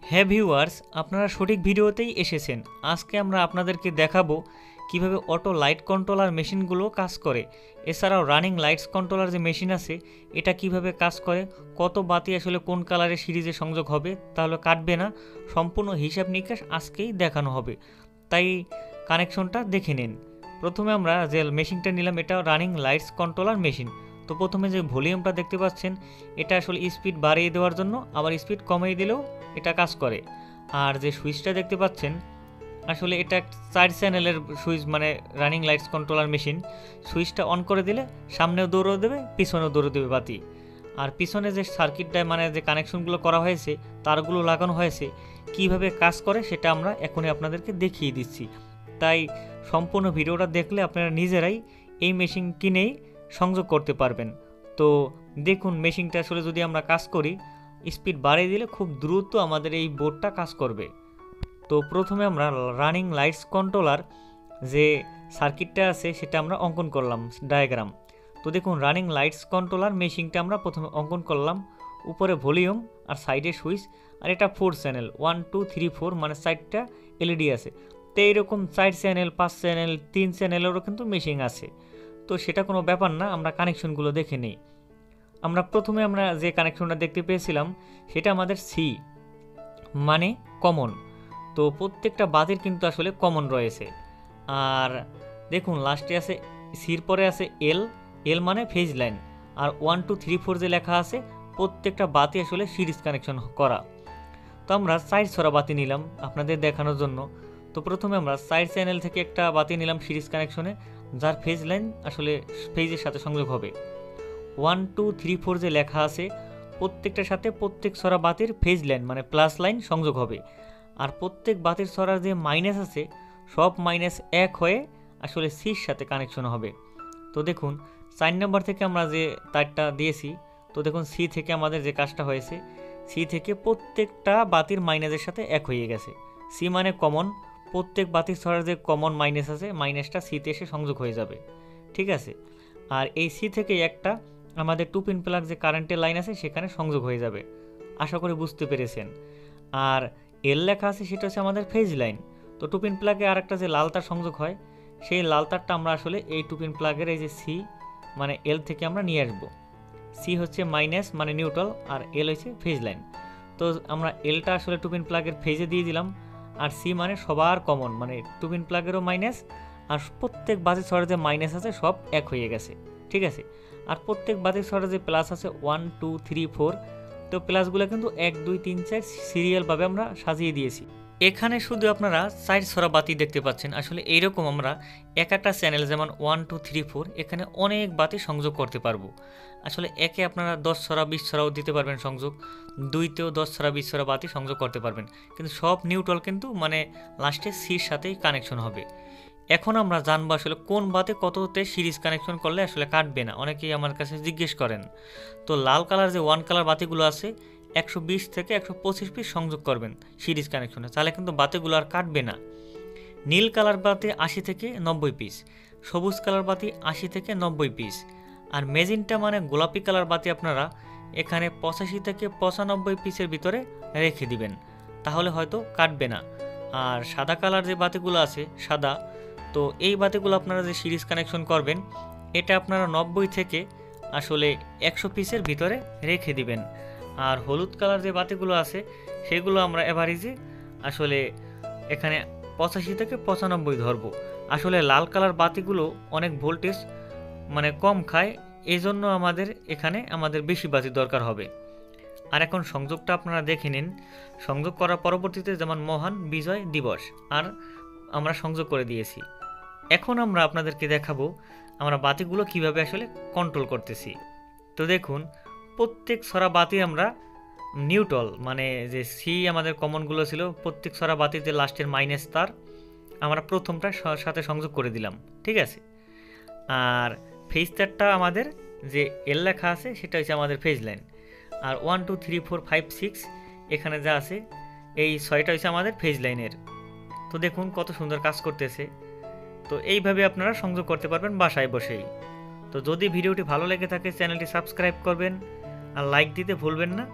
হ্যাঁ ভিউয়ার্স, আপনারা সঠিক ভিডিওতেই এসেছেন। আজকে আমরা আপনাদেরকে দেখাবো কিভাবে অটো লাইট কন্ট্রোলার মেশিনগুলো কাজ করে। এছাড়াও রানিং লাইটস কন্ট্রোলার যে মেশিন আছে এটা কিভাবে কাজ করে, কত বাতি আসলে কোন কালারের সিরিজে সংযোগ হবে, তাহলে কাটবে না, সম্পূর্ণ হিসাব নিকাশ আজকেই দেখানো হবে। তাই কানেকশনটা দেখে নিন। প্রথমে আমরা যে মেশিনটা নিলাম এটা রানিং লাইটস কন্ট্রোলার মেশিন। তো প্রথমে যে ভলিউমটা দেখতে পাচ্ছেন এটা আসলে স্পিড বাড়িয়ে দেওয়ার জন্য, আবার স্পিড কমিয়ে দিলেও এটা কাজ করে। আর যে সুইচটা দেখতে পাচ্ছেন আসলে এটা 4 চ্যানেলের সুইচ, মানে রানিং লাইটস কন্ট্রোলার মেশিন। সুইচটা অন করে দিলে সামনেও দৌড়ে দেবে, পিছনেও দৌড়ে দেবে বাতি। আর পিছনে যে সার্কিটটায় মানে যে কানেকশনগুলো করা হয়েছে, তারগুলো লাগানো হয়েছে, কিভাবে কাজ করে সেটা আমরা এখনই আপনাদেরকে দেখিয়ে দিচ্ছি। তাই সম্পূর্ণ ভিডিওটা দেখলে আপনারা নিজেরাই এই মেশিন কিনেই সংযোগ করতে পারবেন। তো দেখুন মেশিনটা আসলে যদি আমরা কাজ করি, স্পিড বাড়িয়ে দিলে খুব দ্রুত আমাদের এই বোর্ডটা কাজ করবে। তো প্রথমে আমরা রানিং লাইটস কন্ট্রোলার যে সার্কিটটা আছে সেটা আমরা অঙ্কন করলাম ডায়াগ্রাম। তো দেখুন রানিং লাইটস কন্ট্রোলার মেশিনটা আমরা প্রথমে অঙ্কন করলাম। উপরে ভলিউম আর সাইডে সুইচ, আর এটা 4 চ্যানেল, 1 2 3 4, মানে 4টা এলইডি আছে। তো এইরকম 4 চ্যানেল, 5 চ্যানেল, 3 চ্যানেলেরও কিন্তু মেশিন আছে। তো সেটা কোনো ব্যাপার না, আমরা কানেকশনগুলো দেখে নিই। প্রথমে আমরা যে কানেকশনটা দেখতে পেয়েছিলাম সেটা আমাদের সি, মানে কমন। তো প্রত্যেকটা বাতির কিন্তু আসলে কমন রয়েছে। আর দেখুন লাস্টে আছে সির পরে আছে এল, এল মানে ফেজ লাইন। আর 1 2 3 4 যে লেখা আছে প্রত্যেকটা বাতি আসলে সিরিজ কানেকশন করা। তো আমরা 4 ছড়া বাতি নিলাম আপনাদের দেখানোর জন্য। তো প্রথমে আমরা 4 চ্যানেল থেকে একটা বাতি নিলাম সিরিজ কানেকশনে, যার ফেজ লাইন আসলে ফেজের সাথে সংযোগ হবে। 1 2 3 4 যে লেখা আছে প্রত্যেকটার সাথে প্রত্যেক ছড়া বাতির ফেজ লাইন মানে প্লাস লাইন সংযোগ হবে। আর প্রত্যেক বাতির ছড়ার যে মাইনাস আছে সব মাইনাস এক হয়ে আসলে সির সাথে কানেকশন হবে। তো দেখুন 4 নম্বর থেকে আমরা যে তারটা দিয়েছি, তো দেখুন সি থেকে আমাদের যে কাজটা হয়েছে, সি থেকে প্রত্যেকটা বাতির মাইনাসের সাথে এক হয়ে গেছে। সি মানে কমন, প্রত্যেক বাতির ছড়ার যে কমন মাইনাস আছে মাইনাসটা সিতে এসে সংযোগ হয়ে যাবে, ঠিক আছে। আর এই সি থেকে একটা আমাদের 2 পিন প্লাগ যে কারেন্টের লাইন আছে সেখানে সংযোগ হয়ে যাবে। আশা করি বুঝতে পেরেছেন। আর এল লেখা আছে সেটা হচ্ছে আমাদের ফেজ লাইন। তো 2 পিন প্লাগে আরেকটা যে লাল তার সংযোগ হয়, সেই লাল তারটা আমরা আসলে এই 2 পিন প্লাগের এই যে সি মানে এল থেকে আমরা নিয়ে আসবো। সি হচ্ছে মাইনাস মানে নিউট্রাল, আর এল হচ্ছে ফেজ লাইন। তো আমরা এলটা আসলে 2 পিন প্লাগের ফেজে দিয়ে দিলাম। আর সি মানে সবার কমন, মানে 2 পিন প্লাগেরও মাইনাস, আর প্রত্যেক বাতির ছড়ার যে মাইনাস আছে সব এক হয়ে গেছে, ঠিক আছে। আর প্রত্যেক বাতির ছড়ার যে প্লাস আছে 1 2 3 4, তো প্লাসগুলো কিন্তু 1 2 3 4 সিরিয়ালভাবে আমরা সাজিয়ে দিয়েছি। এখানে শুধু আপনারা 4 ছড়া বাতি দেখতে পাচ্ছেন। আসলে এইরকম আমরা এক একটা চ্যানেল যেমন 1 2 3 4 এখানে অনেক বাতি সংযোগ করতে পারবো। আসলে একে আপনারা 10 ছড়া 20 ছড়াও দিতে পারবেন সংযোগ, দুইতেও 10 ছড়া 20 ছড়া বাতি সংযোগ করতে পারবেন, কিন্তু সব নিউট্রাল কিন্তু মানে লাস্টে সির সাথেই কানেকশন হবে। এখন আমরা জানবো আসলে কোন বাতি কততে সিরিজ কানেকশন করলে আসলে কাটবে না, অনেকেই আমার কাছে জিজ্ঞেস করেন। তো লাল কালার যে 1 কালার বাতিগুলো আছে 120 থেকে 125 পিস সংযোগ করবেন সিরিজ কানেকশনে, তাহলে কিন্তু বাতিগুলো আর কাটবে না। নীল কালার বাতি 80 থেকে 90 পিস, সবুজ কালার বাতি 80 থেকে 90 পিস, আর মেজেন্টা মানে গোলাপি কালার বাতি আপনারা এখানে 85 থেকে 95 পিসের ভিতরে রেখে দিবেন, তাহলে হয়তো কাটবে না। আর সাদা কালার যে বাতিগুলো আছে সাদা, তো এই বাতিগুলো আপনারা যে সিরিজ কানেকশন করবেন এটা আপনারা 90 থেকে আসলে 100 পিসের ভিতরে রেখে দিবেন। আর হলুদ কালার যে বাতিগুলো আছে সেগুলো আমরা এভারেজে আসলে এখানে 85 থেকে 95 ধরবো। আসলে লাল কালার বাতিগুলো অনেক ভোল্টেজ মানে কম খায়, এই জন্য আমাদের বেশি বাতি দরকার হবে। আর এখন সংযোগটা আপনারা দেখে নিন। সংযোগ করার পরবর্তীতে যেমন মহান বিজয় দিবস আর আমরা সংযোগ করে দিয়েছি। এখন আমরা আপনাদেরকে দেখাবো আমরা বাতিগুলো কিভাবে আসলে কন্ট্রোল করতেছি। তো দেখুন প্রত্যেক ছড়া বাতি আমরা নিউট্রাল মানে যে সি আমাদের কমনগুলো ছিল, প্রত্যেক ছড়া বাতিতে লাস্টের মাইনাস তার আমরা প্রথমটার সাথে সংযোগ করে দিলাম, ঠিক আছে। আর ফেজ তারটা আমাদের যে এল লেখা আছে সেটা হচ্ছে আমাদের ফেজ লাইন। আর 1 2 3 4 5 6 এখানে যা আছে এই 6টা হচ্ছে আমাদের ফেজ লাইনের। তো দেখুন কত সুন্দর কাজ করতেছে। তো এইভাবে আপনারা সংযোগ করতে পারবেন বাসায় বসেই। তো যদি ভিডিওটি ভালো লেগে থাকে চ্যানেলটি সাবস্ক্রাইব করবেন আর লাইক দিতে ভুলবেন না।